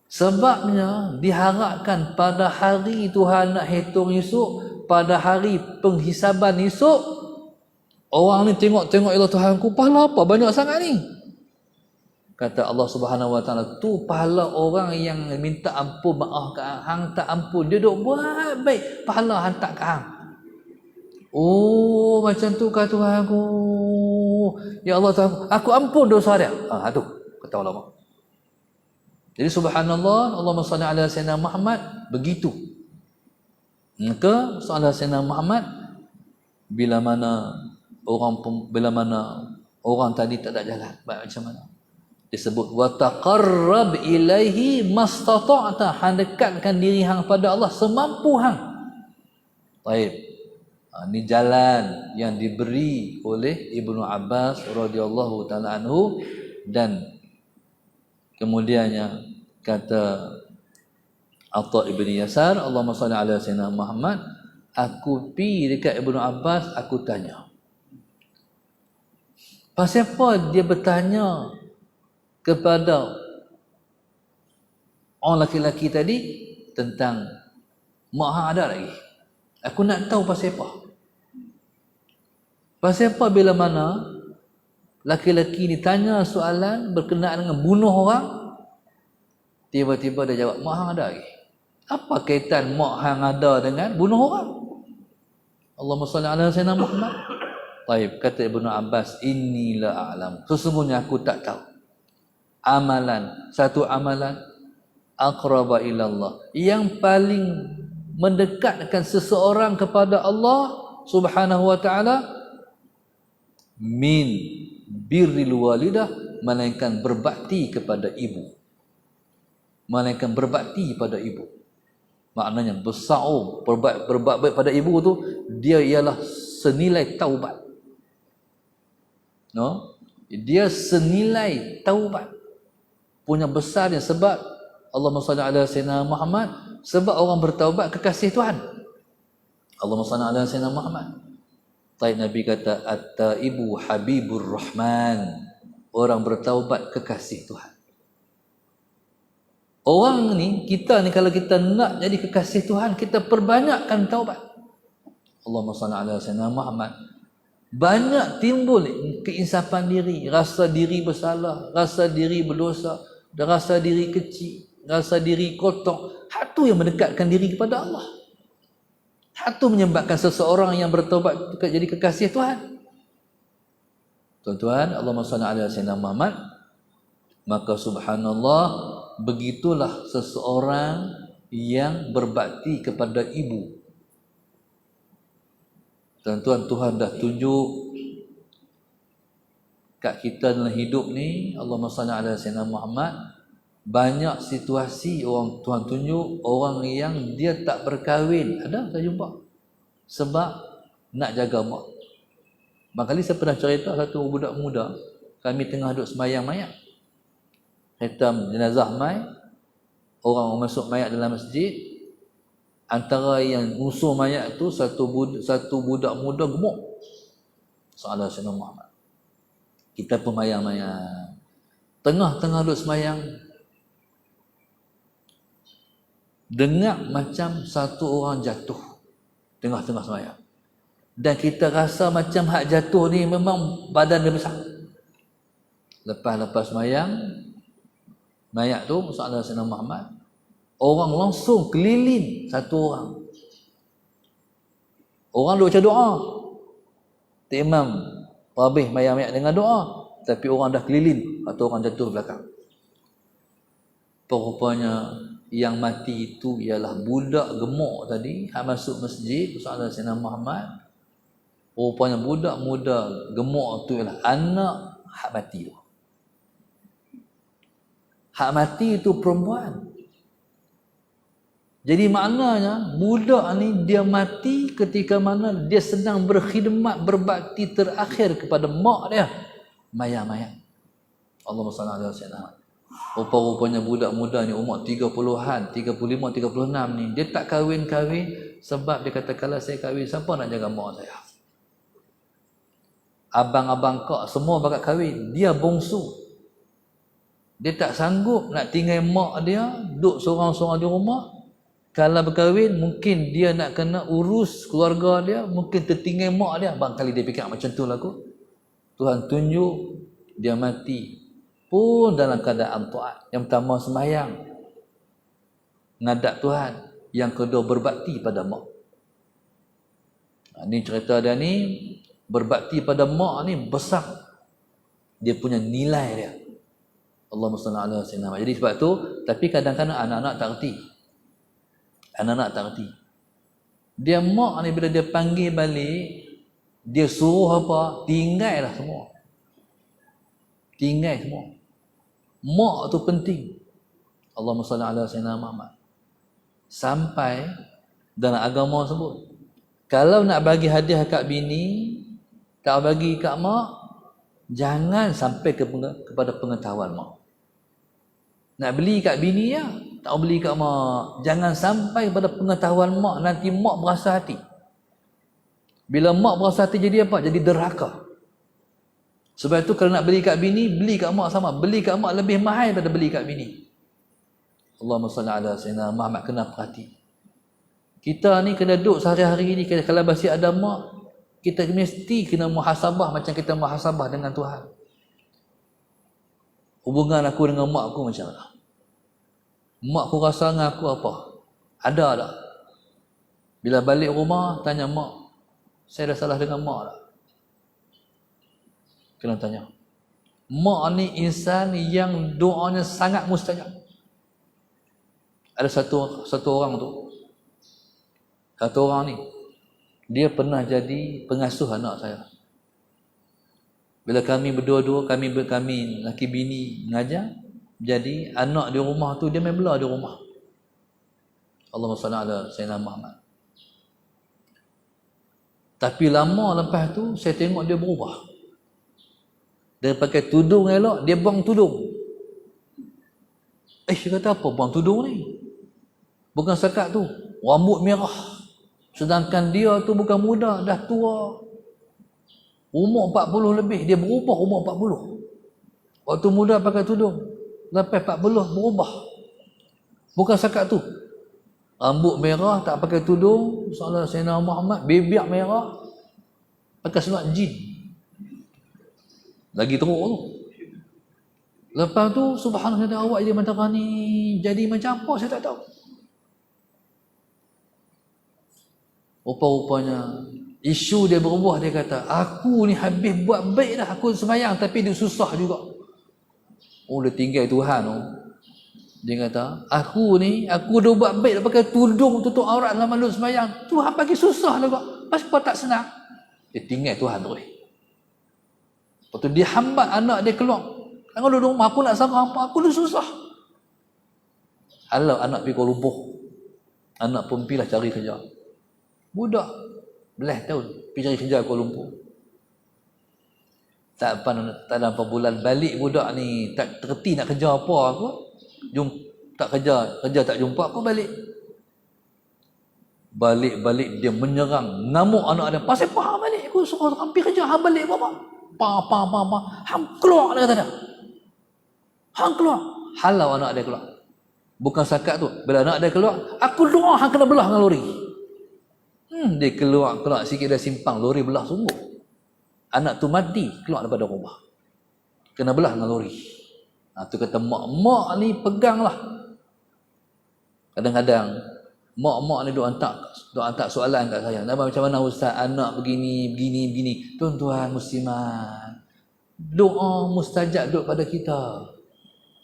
Sebabnya diharapkan pada hari Tuhan nak hitung esok, pada hari penghisaban esok, orang ni tengok-tengok, ya Allah Tuhanku, pahala apa banyak sangat ni? Kata Allah Subhanahu Wa Taala, tu pahala orang yang minta ampun, maaf ke hang, tak ampun, dia duk buat baik, pahala hantar ke hang. Macam tu kata Tuhanku, ya Allah Tuhanku, aku ampun dosa dia. Tu kata ulama. Jadi subhanallah, Allahumma salli ala sayyidina Muhammad, begitu. Maka sallallahu sayyidina Muhammad, bila mana orang tadi tak ada jalan, macam mana? Disebut wa taqarrab ilaihi mastata'ta, hang dekatkan diri hang pada Allah semampu hang. Baik. Ini jalan yang diberi oleh Ibnu Abbas radhiyallahu taala anhu. Dan kemudiannya kata Atha ibni Yasar, Allahumma salli ala sayyidina Muhammad, aku pi dekat Ibnu Abbas, aku tanya. Pasal apa dia bertanya kepada orang laki-laki tadi tentang mak hang ada lagi? Aku nak tahu pasal apa. Pasal apa bila mana laki-laki ni tanya soalan berkenaan dengan bunuh orang, tiba-tiba dia jawab, mak hang ada lagi. Apa kaitan mak hang ada dengan bunuh orang? Allahumma salli ala sayyidina Muhammad. Baik, kata Ibnu Abbas, inni la a'lam, sesungguhnya aku tak tahu. Satu amalan aqraba ilallah, yang paling mendekatkan seseorang kepada Allah Subhanahu wa taala, min birril walidah, melainkan berbakti kepada ibu. Melainkan berbakti pada ibu. Maknanya bersa'u, berbuat baik pada ibu tu, dia ialah senilai taubat. Dia senilai taubat. Punya besarnya, sebab Allahumma salli ala sayyidina Muhammad, sebab orang bertaubat kekasih Tuhan. Allahumma salli ala sayyidina Muhammad. Taib Nabi kata, at-taibu habibur rahman, orang bertaubat kekasih Tuhan. Orang ni, kita ni, kalau kita nak jadi kekasih Tuhan, kita perbanyakkan taubat. Allahumma salli ala sayyidina Muhammad. Banyak timbul keinsapan diri, rasa diri bersalah, rasa diri berdosa, dan rasa diri kecil, rasa diri kotor. Hak tu yang mendekatkan diri kepada Allah. Hak tu menyebabkan seseorang yang bertaubat jadi kekasih Tuhan. Tuan-tuan, Allahumma salli ala sayyidina Muhammad. Maka subhanallah, begitulah seseorang yang berbakti kepada ibu. Tuan-tuan, Tuhan dah tunjuk kat kita dalam hidup ni, Allahumma salli ala sayyidina Muhammad, banyak situasi orang Tuhan tunjuk orang yang dia tak berkahwin. Ada saya jumpa sebab nak jaga mak. Makali saya pernah cerita satu budak muda, kami tengah duduk sembahyang mayat, hitam jenazah mai, orang masuk mayat dalam masjid, antara yang usul mayat tu satu budak muda gemuk. Sallallahu alaihi wasallam. Kita pun mayang-mayang. Tengah-tengah duduk semayang, dengar macam satu orang jatuh tengah-tengah semayang. Dan kita rasa macam hak jatuh ni memang badan dia besar. Lepas semayang, mayat tu Sallallahu alaihi wasallam Muhammad, orang langsung keliling satu orang. Orang duk baca doa. Tok Imam Rabih mayat-mayat dengan doa, tapi orang dah keliling atau orang jatuh belakang. Rupanya yang mati itu ialah budak gemuk tadi, hak masuk masjid Sallallahu alaihi wasallam Muhammad. Rupanya budak muda gemuk tu ialah anak hak mati tu. Hak mati itu perempuan. Jadi maknanya budak ni dia mati ketika mana dia sedang berkhidmat, berbakti terakhir kepada mak dia, mayat-mayat. Allahumma salli ala sayyidina. Rupa-rupanya budak muda ni umur 30-an, 35, 36 ni, dia tak kahwin-kahwin sebab dia kata kalau saya kahwin siapa nak jaga mak saya? Abang-abang kak semua bakat kahwin, dia bongsu. Dia tak sanggup nak tinggal mak dia duduk seorang-seorang di rumah. Kalau berkahwin, mungkin dia nak kena urus keluarga dia, mungkin tertinggal mak dia. Barangkali dia fikir macam tu lah kot. Tuhan tunjuk dia mati pun dalam keadaan taat. Yang pertama sembahyang, ngadap Tuhan. Yang kedua berbakti pada mak. Ini cerita dia ni, berbakti pada mak ni besar. Dia punya nilai dia. Allahumma salli ala sayyidina. Jadi sebab tu, tapi kadang-kadang anak-anak tak reti. Anak-anak tak reti. Dia mak ni bila dia panggil balik, dia suruh apa, tinggal lah semua. Tinggal semua. Mak tu penting. Allahumma salli ala sayyidina Muhammad. Sampai dalam agama sebut, kalau nak bagi hadiah kat bini, tak bagi kat mak, jangan sampai kepada pengetahuan mak. Nak beli kat bini ya, tak beli kat mak. Jangan sampai pada pengetahuan mak, nanti mak berasa hati. Bila mak berasa hati jadi apa? Jadi derhaka. Sebab itu kalau nak beli kat bini, beli kat mak sama. Beli kat mak lebih mahal daripada beli kat bini. Allahumma salli ala sayyidina Muhammad. Kena perhati. Kita ni kena duduk sehari-hari ni, kalau masih ada mak, kita mesti kena muhasabah macam kita muhasabah dengan Tuhan. Hubungan aku dengan mak aku macam mana? Mak aku rasa dengan aku apa? Ada tak? Bila balik rumah, tanya mak, saya dah salah dengan mak tak? Kena tanya. Mak ni insan yang doanya sangat mustajab. Ada satu orang tu, satu orang ni, dia pernah jadi pengasuh anak saya. Bila kami berdua-dua, kami laki bini mengajar, jadi anak di rumah tu dia main bola di rumah. Allahumma salli ala sayyidina Muhammad. Tapi lama lepas tu saya tengok dia berubah. Dia pakai tudung elok, dia buang tudung. Dia kata apa buang tudung ni? Bukan sekat tu, rambut merah. Sedangkan dia tu bukan muda, dah tua. Umur 40 lebih, dia berubah umur 40. Waktu muda pakai tudung, lepas 40 berubah. Bukan sekat tu. Rambut merah, tak pakai tudung, Sallallahu alaihi wasallam Muhammad, bibir merah, pakai seluar jin. Lagi teruk tu. Lepas tu, subhanallah, awak dia mentera ni jadi macam apa, saya tak tahu. Rupa-rupanya isu dia berubah. Dia kata, aku ni habis buat baik dah, aku sembahyang tapi dia susah juga. Oh, dia tinggal Tuhan tu. Dia kata, aku dah buat baik dah, pakai tudung tutup aurat lama lu sembahyang, Tuhan bagi susah juga. Pasal tak senang. Dia tinggal Tuhan terus. Lepas tu dia hambat anak dia keluar. Jangan duduk rumah, aku nak sarang apa, aku dah susah. Halau anak pergi Kuala Lumpur. Anak pun pergilah cari kerja. Budak belah tahun pergi cari kerja Kuala Lumpur. Tak dalam berapa bulan balik budak ni tak terti nak kerja apa aku. Tak kerja tak jumpa aku balik. Balik dia menyerang, ngamuk anak dia. Pasal apa balik? Aku suruh hampir kerja, hang balik apa? Hang keluar, dia kata dia. Hang keluar. Halau anak dia keluar. Bukan sakat tu. Bila anak dia keluar, aku doa hang kena belah dengan lori. Dia keluar sikit dia simpang, lori belah sungguh. Anak tu mati keluar daripada rumah. Kena belah dengan lori. Tu kata mak ni peganglah. Kadang-kadang mak ni duk hantar soalan kat saya. Macam mana ustaz, anak begini. Tuan-tuan muslimat, doa mustajab duk pada kita.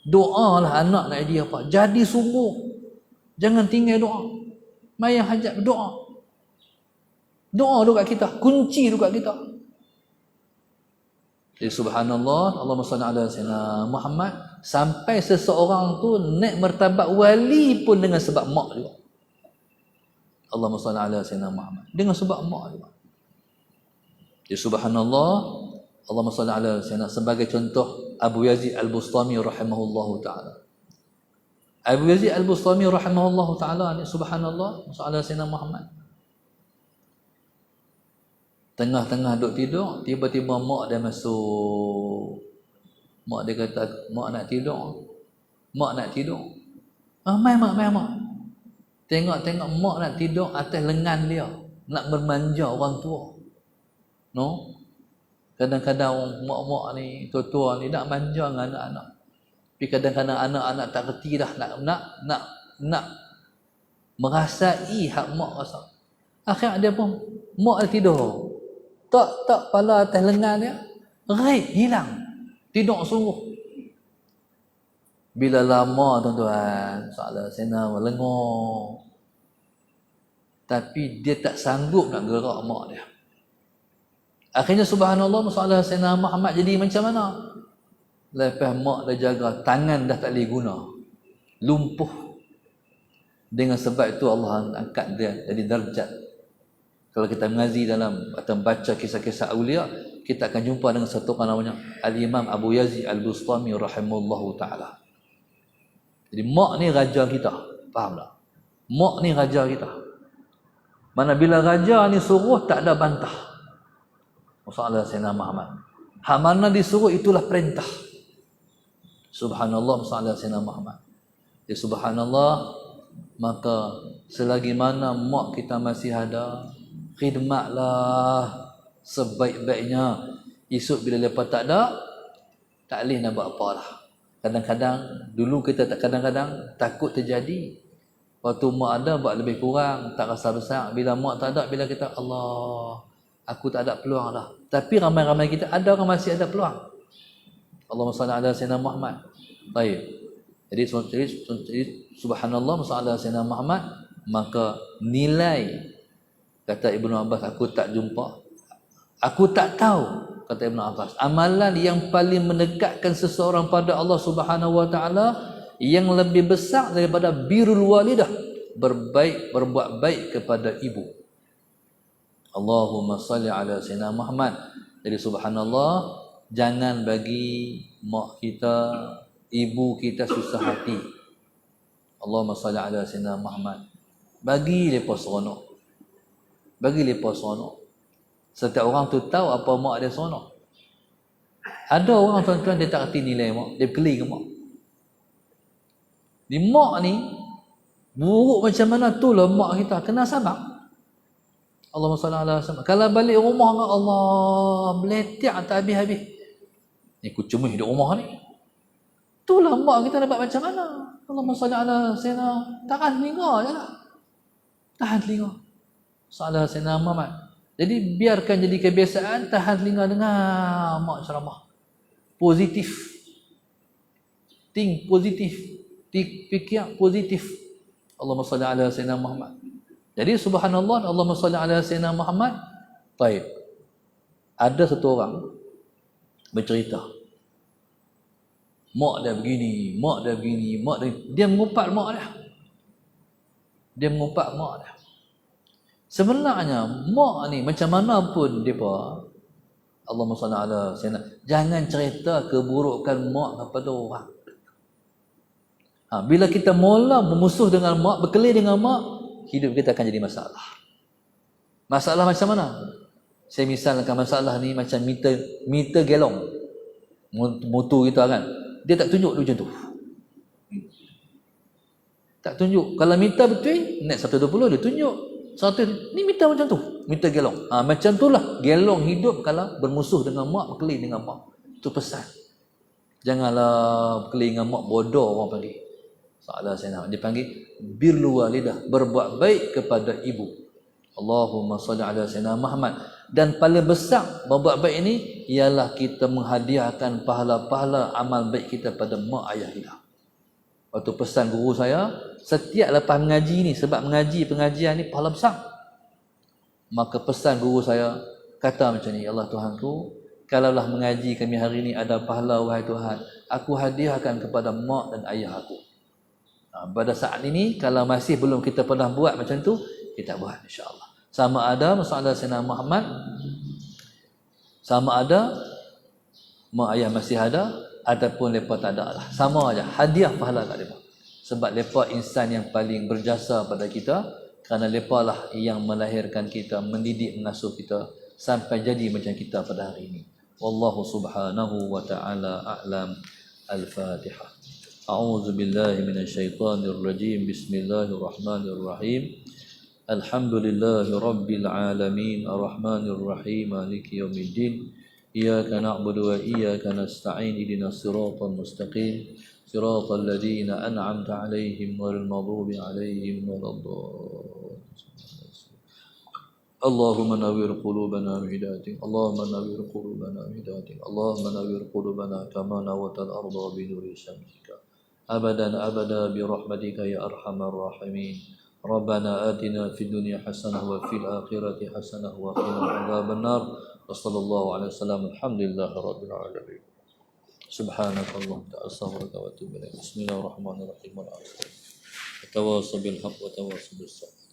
Doalah anak nak jadi apa? Jadi sungguh. Jangan tinggal doa. Mayang hajat doa. Doa duk kat kita, kunci duk kat kita. Jadi subhanallah, Allahumma salli ala sayyidina Muhammad, sampai seseorang tu naik martabat wali pun dengan sebab mak juga. Allahumma salli ala sayyidina Muhammad, dengan sebab mak juga. Jadi subhanallah, Allahumma salli ala sayyidina, sebagai contoh Abu Yazid Al-Bustami rahimahullahu taala. Abu Yazid Al-Bustami rahimahullahu taala ni subhanallah, salli ala sayyidina Muhammad. Tengah-tengah duduk tidur, tiba-tiba mak dia masuk. Mak dia kata, mak nak tidur. Mai mak. Tengok mak nak tidur atas lengan dia, nak bermanja orang tua. No? Kadang-kadang mak-mak ni, tua-tua ni nak manja dengan anak-anak. Tapi kadang-kadang anak-anak tak reti dah nak merasai hak mak rasa. Akhirnya dia pun mak dia tidur. Tak kepala atas lengan dia, raib hilang. Tidur sungguh. Bila lama tuan-tuan, salah sena melengok. Tapi dia tak sanggup nak gerak mak dia. Akhirnya subhanallah, masalah Sayyidina Muhammad jadi macam mana? Lepas mak dia jaga, tangan dah tak boleh guna. Lumpuh. Dengan sebab itu Allah angkat dia jadi darjat. Kalau kita mengaji dalam atau baca kisah-kisah awliya, kita akan jumpa dengan satu orang namanya Al-Imam Abu Yazid Al-Bustami rahimahullahu ta'ala. Jadi mak ni raja kita. Faham tak? Mak ni raja kita. Mana bila raja ni suruh, tak ada bantah. Masalah Sayyidina Muhammad. Hak mana disuruh, itulah perintah. Subhanallah, masalah Sayyidina Muhammad. Ya subhanallah, maka selagi mana mak kita masih ada, khidmatlah sebaik-baiknya. Esok bila lepas tak ada, tak boleh nak buat apa lah. Kadang-kadang, dulu kita kadang-kadang takut terjadi. Waktu mak ada, buat lebih kurang, tak rasa besar. Bila mak tak ada, bila kita, Allah, aku tak ada peluang dah. Tapi ramai-ramai kita ada orang masih ada peluang. Allahumma salli ala sayyidina Muhammad. Baik. Jadi subhanallah, masalah Sayyidina Muhammad, maka nilai, kata Ibnu Abbas, aku tak jumpa, aku tak tahu, kata Ibnu Abbas, amalan yang paling mendekatkan seseorang pada Allah Subhanahu wa taala yang lebih besar daripada birrul walidah, berbuat baik kepada ibu. Allahumma salli ala sayyidina Muhammad. Jadi subhanallah, jangan bagi mak kita, ibu kita susah hati. Allahumma salli ala sayyidina Muhammad. Bagi mereka seronok. Bagi mereka seronok. Setiap orang tu tahu apa mak dia seronok. Ada orang tuan-tuan dia tak erti nilai mak, dia beli ke mak. Di mak ni buruk macam mana tu lah mak kita, kena sabar. Allahumma salli ala sayyidina. Kalau balik rumah dengan Allah, meletak tak habis-habis. Ni kucumih di rumah ni. Itulah mak kita dapat macam mana. Allahumma salli ala sayyidina. Tahan telinga je lah. Tahan telinga. Salah sayyidina Muhammad. Jadi biarkan jadi kebiasaan, tahan telinga dengar mak ceramah. Positif. Think positif. Fikir positif. Allahumma salli ala sayyidina Muhammad. Jadi subhanallah, Allahumma salli ala sayyidina Muhammad. Baik. Ada satu orang bercerita, mak dia begini, mak dia begini, mak dia mengumpat mak dia. Dia mengumpat mak dia. Sebenarnya mak ni macam mana pun depa, Allahumma salli ala sayyidina, jangan cerita keburukan mak kepada orang. Bila kita mula bermusuh dengan mak, berkelahi dengan mak, hidup kita akan jadi masalah. Masalah macam mana? Saya misalkan masalah ni macam meter galon. Motor kita kan. Dia tak tunjuk macam tu. Tak tunjuk. Kalau meter betul, net 120 dia tunjuk. 100 ni meter macam tu. Meter galon. Macam itulah galon hidup kalau bermusuh dengan mak, berkelahi dengan mak. Itu pesan. Janganlah berkelahi dengan mak, bodoh orang panggil. Salah saya nak. Dia panggil birrul walidah, berbuat baik kepada ibu. Allahumma salli ala sayyidina Muhammad. Dan paling besar berbuat baik ini ialah kita menghadiahkan pahala-pahala amal baik kita pada mak ayah kita. Waktu pesan guru saya, setiap lepas mengaji ni, sebab mengaji pengajian ni pahala besar, maka pesan guru saya kata macam ni, Allah Tuhanku, kalaulah mengaji kami hari ni ada pahala, wahai Tuhan, aku hadiahkan kepada mak dan ayah aku. Pada saat ini kalau masih belum kita pernah buat macam tu, kita buat insya-Allah. Sama ada masalah Sayyidina Muhammad, sama ada mak ayah masih ada ataupun mereka tak ada lah. Sama aja, hadiah pahala kat mereka. Sebab mereka insan yang paling berjasa pada kita, kerana mereka lah yang melahirkan kita, mendidik, mengasuh kita sampai jadi macam kita pada hari ini. Wallahu subhanahu wa ta'ala a'lam. Al-Fatihah. A'udzu billahi minasyaitonir rajim. Bismillahirrahmanirrahim. Alhamdulillahi rabbil alamin, arrahmanir rahim, maliki yaumiddin. Iyyaka na'budu wa iyyaka nasta'in. Ihdinas siratal mustaqim, siratal ladzina an'amta 'alaihim ghairil maghdubi 'alaihim waladdallin. Allahumma nawwir qulubana bihidayatik, Allahumma nawwir qulubana bihidayatik, Allahumma nawwir qulubana kama nawwartal arda bi nuri syamsika abadan abada bi rahmatika ya arhamar rahimin. Rabbana atina fid dunya hasanah wa fil akhirati hasanah wa qina adzabannar. Wa sallallahu alaihi wasallam. Alhamdulillahi rabbil alamin. Subhanakallahumma wa astaghfiruka wa atubu ilaik. Bismillahirrahmanirrahim. Tawassaw bil haqq wa tawassaw bis sabr.